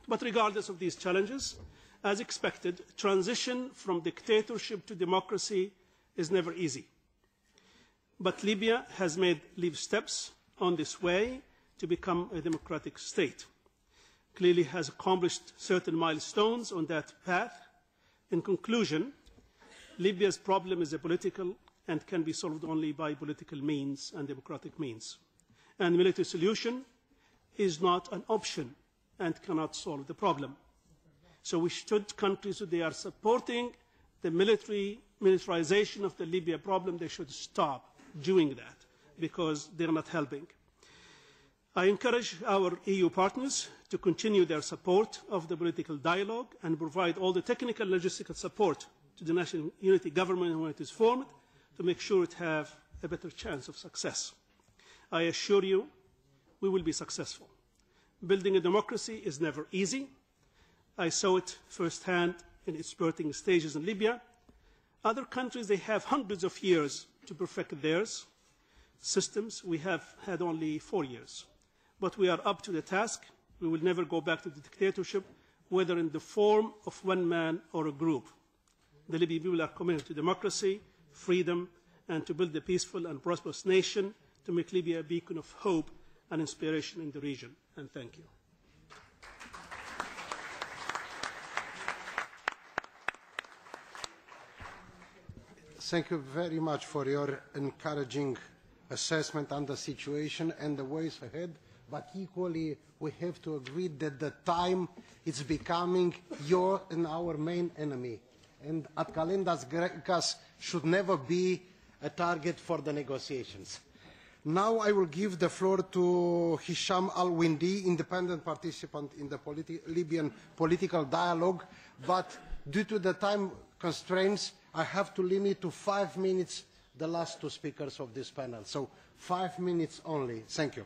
But regardless of these challenges, as expected, transition from dictatorship to democracy is never easy. But Libya has made leap steps on this way to become a democratic state. Clearly has accomplished certain milestones on that path. In conclusion, Libya's problem is a political and can be solved only by political means and democratic means. And military solution is not an option and cannot solve the problem. So we should, countries, if they are supporting the militarization of the Libya problem, they should stop doing that because they are not helping. I encourage our EU partners to continue their support of the political dialogue and provide all the technical and logistical support to the National Unity Government when it is formed to make sure it has a better chance of success. I assure you we will be successful. Building a democracy is never easy. I saw it firsthand in its birthing stages in Libya. Other countries, they have hundreds of years to perfect theirs. Systems, we have had only 4 years. But we are up to the task. We will never go back to the dictatorship, whether in the form of one man or a group. The Libyan people are committed to democracy, freedom, and to build a peaceful and prosperous nation to make Libya a beacon of hope and inspiration in the region. And thank you. Thank you very much for your encouraging assessment on the situation and the ways ahead. But equally, we have to agree that the time is becoming your and our main enemy. And at Calendas Grecas should never be a target for the negotiations. Now I will give the floor to Hisham Al-Windi, independent participant in the Libyan political dialogue. But due to the time constraints, I have to limit to 5 minutes the last two speakers of this panel. So 5 minutes only. Thank you.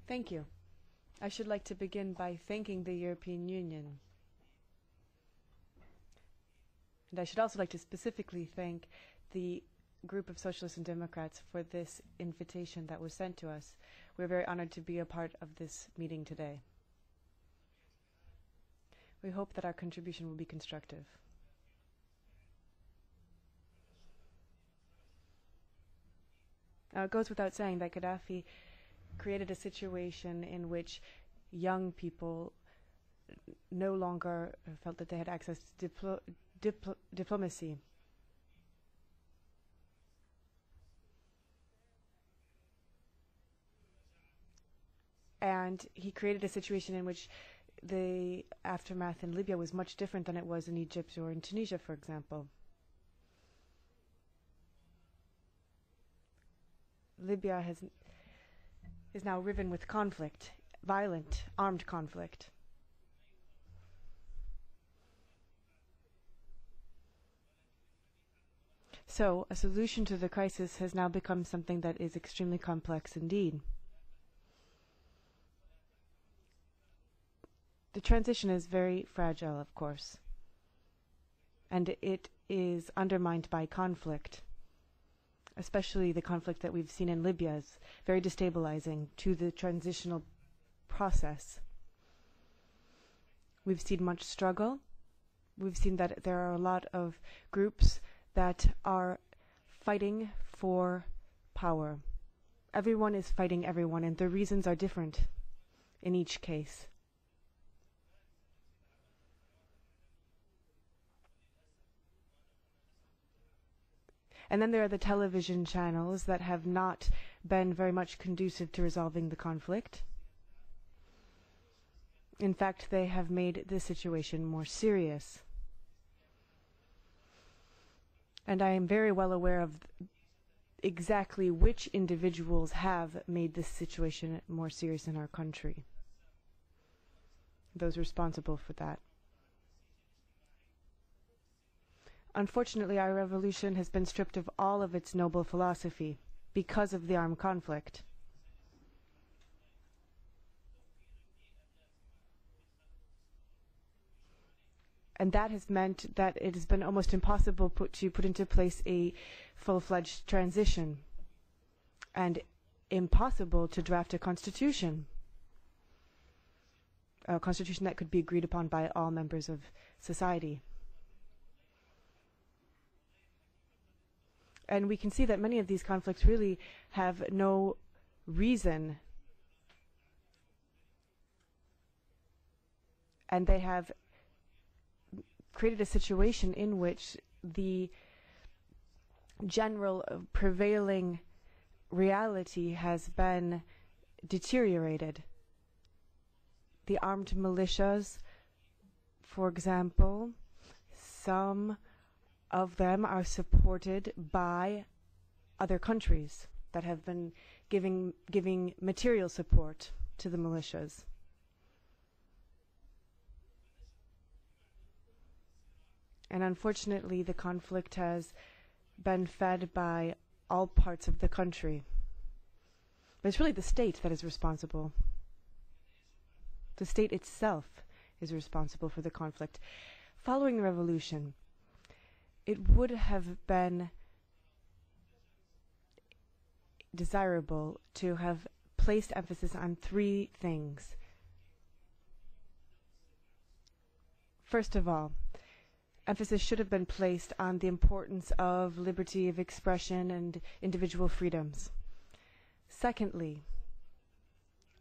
Thank you. I should like to begin by thanking the European Union. And I should also like to specifically thank the group of Socialists and Democrats for this invitation that was sent to us. We're very honored to be a part of this meeting today. We hope that our contribution will be constructive. Now, it goes without saying that Gaddafi created a situation in which young people no longer felt that they had access to diplomacy. And he created a situation in which the aftermath in Libya was much different than it was in Egypt or in Tunisia, for example. Libya is now riven with conflict, violent, armed conflict. So a solution to the crisis has now become something that is extremely complex indeed. The transition is very fragile, of course, and it is undermined by conflict. Especially the conflict that we've seen in Libya is very destabilizing to the transitional process. We've seen much struggle. We've seen that there are a lot of groups that are fighting for power. Everyone is fighting everyone, and the reasons are different in each case. And then there are the television channels that have not been very much conducive to resolving the conflict. In fact, they have made the situation more serious. And I am very well aware of exactly which individuals have made this situation more serious in our country. Those responsible for that. Unfortunately, our revolution has been stripped of all of its noble philosophy because of the armed conflict. And that has meant that it has been almost impossible to put into place a full-fledged transition, and impossible to draft a constitution that could be agreed upon by all members of society. And we can see that many of these conflicts really have no reason. And they have created a situation in which the general prevailing reality has been deteriorated. The armed militias, for example, some of them are supported by other countries that have been giving material support to the militias. And unfortunately, the conflict has been fed by all parts of the country. But it's really the state that is responsible. The state itself is responsible for the conflict. Following the revolution, it would have been desirable to have placed emphasis on three things. First of all, emphasis should have been placed on the importance of liberty of expression and individual freedoms. Secondly,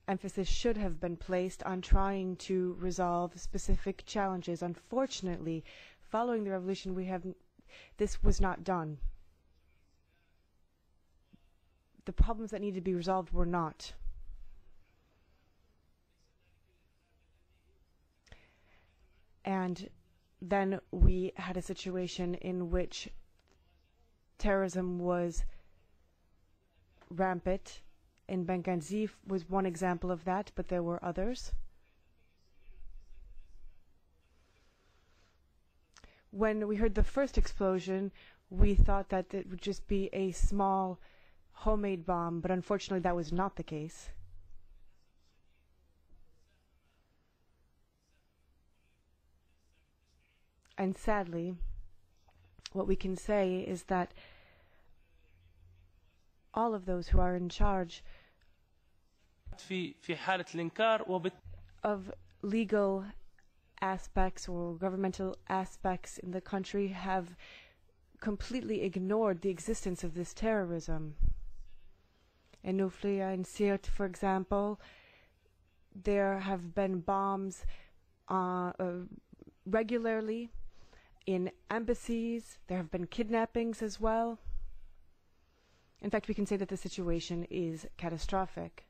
emphasis should have been placed on trying to resolve specific challenges. Unfortunately, following the revolution, this was not done. The problems that needed to be resolved were not. And then we had a situation in which terrorism was rampant. In Benghazy was one example of that, but there were others. When we heard the first explosion, we thought that it would just be a small homemade bomb, but unfortunately that was not the case. And sadly, what we can say is that all of those who are in charge of legal aspects or governmental aspects in the country have completely ignored the existence of this terrorism. In Nuflia and Sirte, for example, there have been bombs regularly in embassies. There have been kidnappings as well. In fact, we can say that the situation is catastrophic.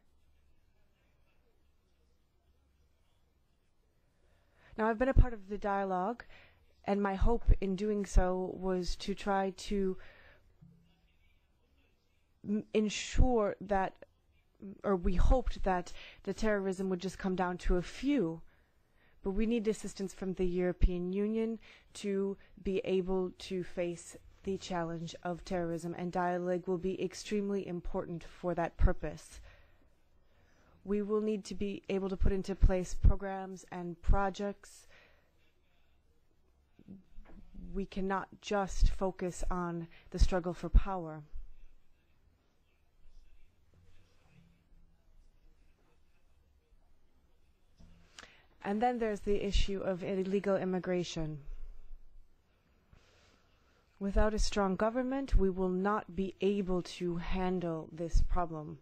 Now, I've been a part of the dialogue, and my hope in doing so was to try to ensure that, or we hoped that the terrorism would just come down to a few. But we need assistance from the European Union to be able to face the the challenge of terrorism, and dialogue will be extremely important for that purpose. We will need to be able to put into place programs and projects. We cannot just focus on the struggle for power. And then there's the issue of illegal immigration. Without a strong government, we will not be able to handle this problem.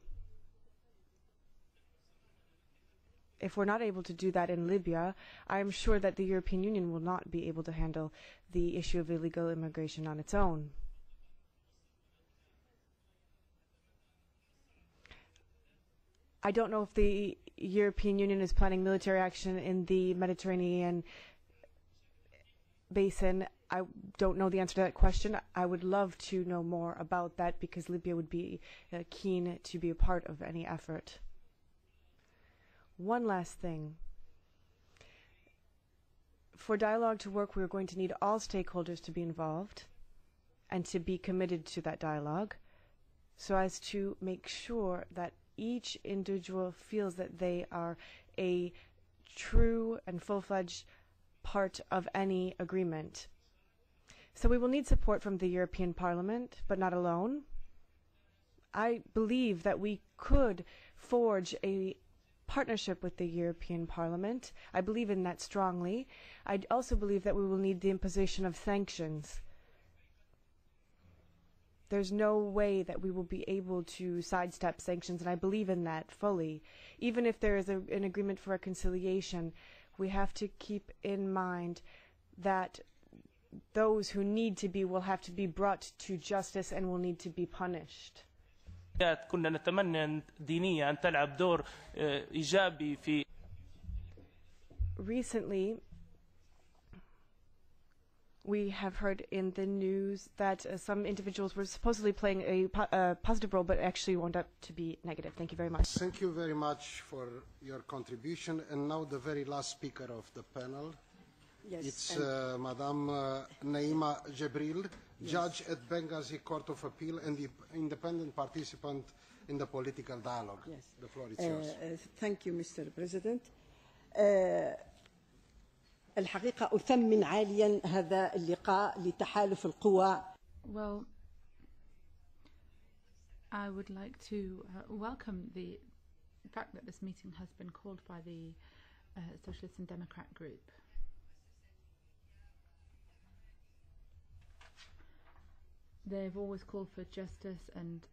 If we're not able to do that in Libya, I'm sure that the European Union will not be able to handle the issue of illegal immigration on its own. I don't know if the European Union is planning military action in the Mediterranean basin. I don't know the answer to that question. I would love to know more about that because Libya would be keen to be a part of any effort. One last thing. For dialogue to work, we're going to need all stakeholders to be involved and to be committed to that dialogue so as to make sure that each individual feels that they are a true and full-fledged part of any agreement. So we will need support from the European Parliament, but not alone. I believe that we could forge a partnership with the European Parliament. I believe in that strongly. I also believe that we will need the imposition of sanctions. There's no way that we will be able to sidestep sanctions, and I believe in that fully. Even if there is an agreement for reconciliation, we have to keep in mind that those who need to be will have to be brought to justice and will need to be punished. كنا نتمنى الدينية أن تلعب دور إيجابي في. Recently, we have heard in the news that some individuals were supposedly playing a positive role, but actually wound up to be negative. Thank you very much. Thank you very much for your contribution. And now the very last speaker of the panel. Yes, it's Madame Naeima GEBRIL, yes, Judge at Benghazy Court of Appeal and the independent participant in the political dialogue. Yes. The floor is yours. Thank you, Mr. President. الحقيقة أثمن عاليا هذا اللقاء لتحالف القوى. Well, I would like to welcome the fact that this meeting has been called by the Socialist and Democrat Group. They've always called for justice and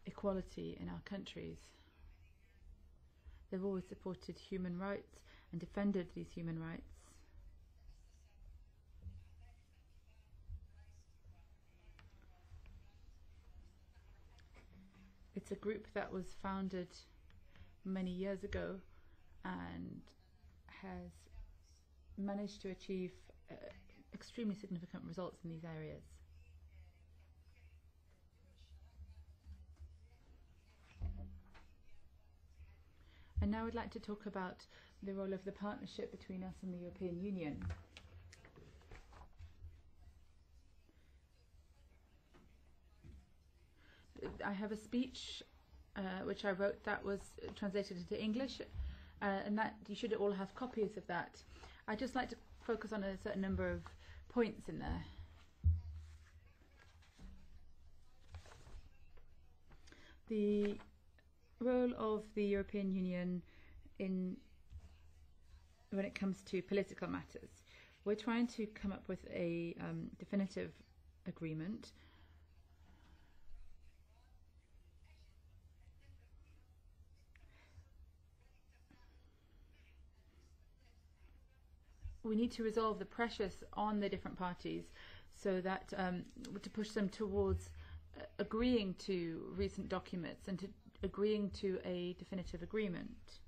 equality in our countries. They've always supported human rights and defended these human rights. It's a group that was founded many years ago and has managed to achieve extremely significant results in these areas. And now I'd like to talk about the role of the partnership between us and the European Union. I have a speech which I wrote that was translated into English, and that you should all have copies of that. I'd just like to focus on a certain number of points in there. The role of the European Union when it comes to political matters. We're trying to come up with a definitive agreement we need to resolve the pressures on the different parties so that to push them towards agreeing to recent documents and to agreeing to a definitive agreement.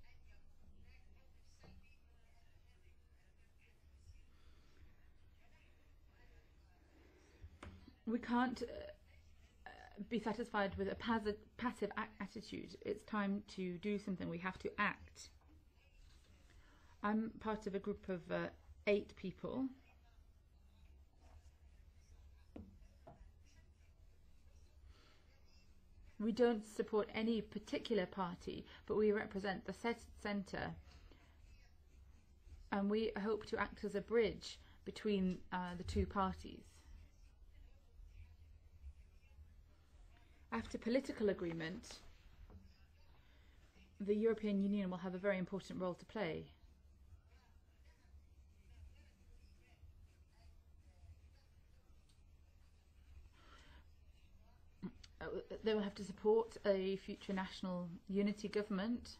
We can't be satisfied with a passive attitude. It's time to do something. We have to act. I'm part of a group of 8 people. We don't support any particular party, but we represent the centre, and we hope to act as a bridge between the two parties. After political agreement, the European Union will have a very important role to play. They will have to support a future national unity government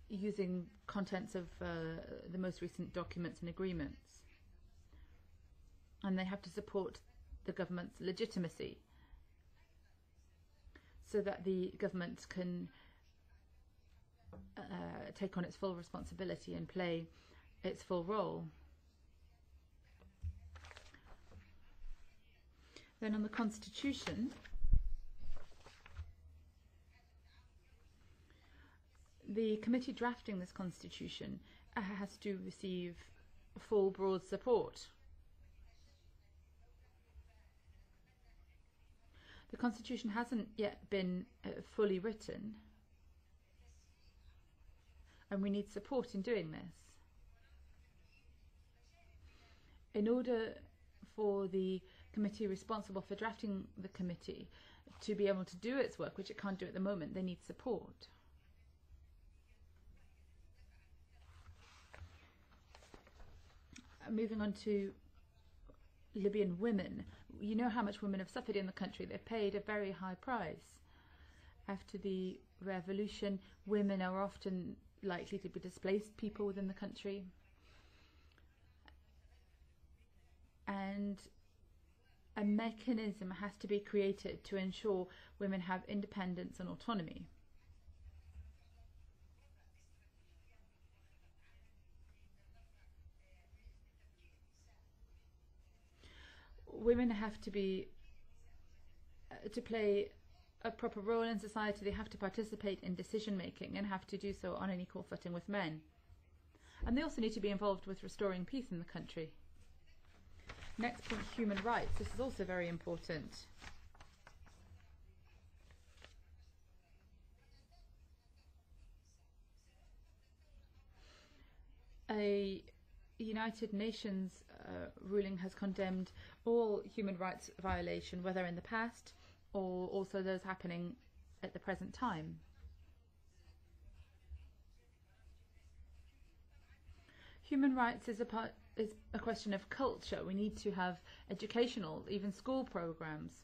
using contents of the most recent documents and agreements. And they have to support the government's legitimacy so that the government can take on its full responsibility and play its full role. Then on the Constitution, the committee drafting this Constitution has to receive full broad support. The Constitution hasn't yet been fully written, and we need support in doing this. In order for the committee responsible for drafting the committee to be able to do its work, which it can't do at the moment, they need support. Moving on to Libyan women. You know how much women have suffered in the country. They've paid a very high price. After the revolution, women are often likely to be displaced people within the country. And a mechanism has to be created to ensure women have independence and autonomy. Women have to be to play a proper role in society. They have to participate in decision making and have to do so on an equal footing with men. And they also need to be involved with restoring peace in the country. Next point, human rights. This is also very important. A United Nations ruling has condemned all human rights violation, whether in the past or also those happening at the present time. Human rights is a question of culture. We need to have educational, even school programs.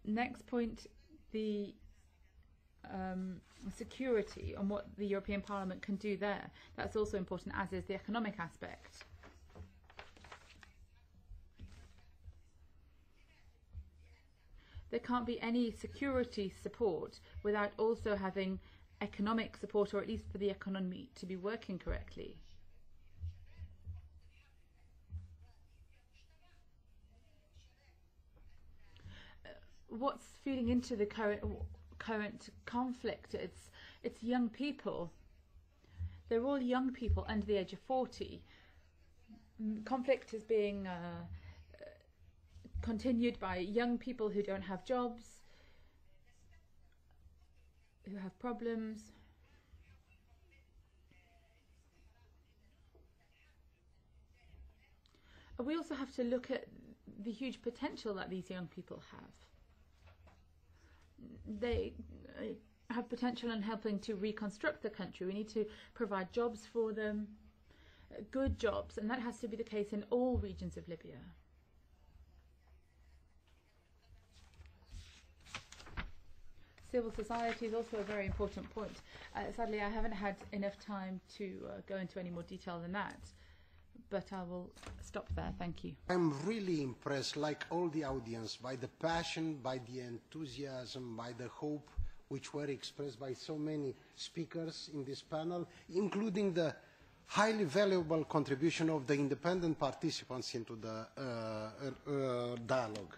Next point, the security and what the European Parliament can do there. That's also important, as is the economic aspect. There can't be any security support without also having economic support, or at least for the economy to be working correctly. What's feeding into the current conflict? It's young people. They're all young people under the age of 40. Conflict is being continued by young people who don't have jobs, who have problems. We also have to look at the huge potential that these young people have. They have potential in helping to reconstruct the country. We need to provide jobs for them, good jobs, and that has to be the case in all regions of Libya. Civil society is also a very important point. Sadly, I haven't had enough time to go into any more detail than that, but I will stop there. Thank you. I'm really impressed, like all the audience, by the passion, by the enthusiasm, by the hope which were expressed by so many speakers in this panel, including the highly valuable contribution of the independent participants into the dialogue.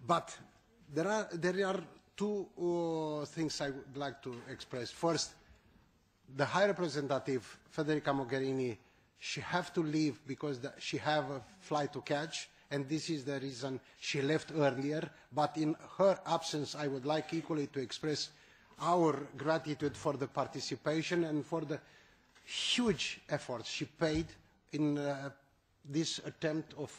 But there are two things I would like to express. First, the High Representative, Federica Mogherini, she have to leave because she have a flight to catch, and this is the reason she left earlier. But in her absence, I would like equally to express our gratitude for the participation and for the huge efforts she paid in this attempt of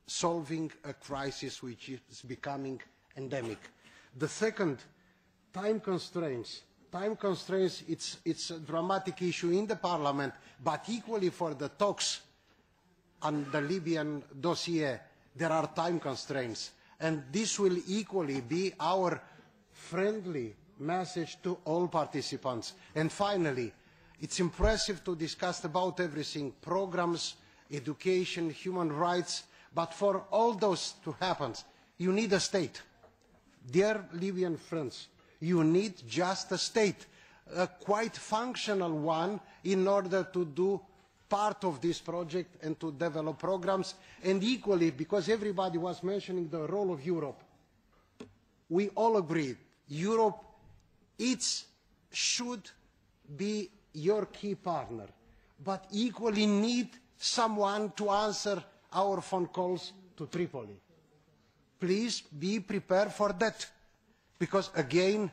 solving a crisis which is becoming endemic. The second, time constraints. Time constraints, it's a dramatic issue in the Parliament, but equally for the talks on the Libyan dossier, there are time constraints. And this will equally be our friendly message to all participants. And finally, it's impressive to discuss about everything, programs, education, human rights, but for all those to happen, you need a state. Dear Libyan friends, you need just a state, a quite functional one, in order to do part of this project and to develop programs. And equally, because everybody was mentioning the role of Europe, we all agree, Europe should be your key partner, but equally need someone to answer our phone calls to Tripoli. Please be prepared for that, because again,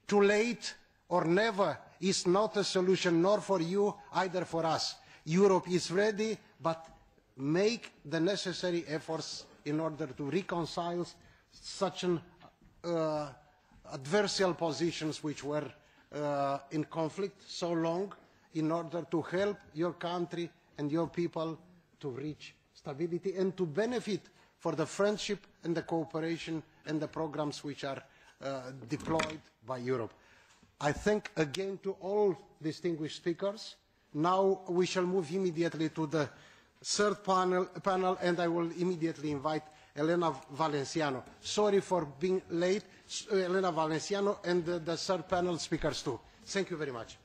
too late or never is not a solution, nor for you, either for us. Europe is ready, but make the necessary efforts in order to reconcile such an adversarial positions which were in conflict so long, in order to help your country and your people to reach stability and to benefit for the friendship and the cooperation and the programs which are deployed by Europe. I thank again to all distinguished speakers. Now we shall move immediately to the third panel, and I will immediately invite Elena Valenciano. Sorry for being late, Elena Valenciano, and the third panel speakers too. Thank you very much.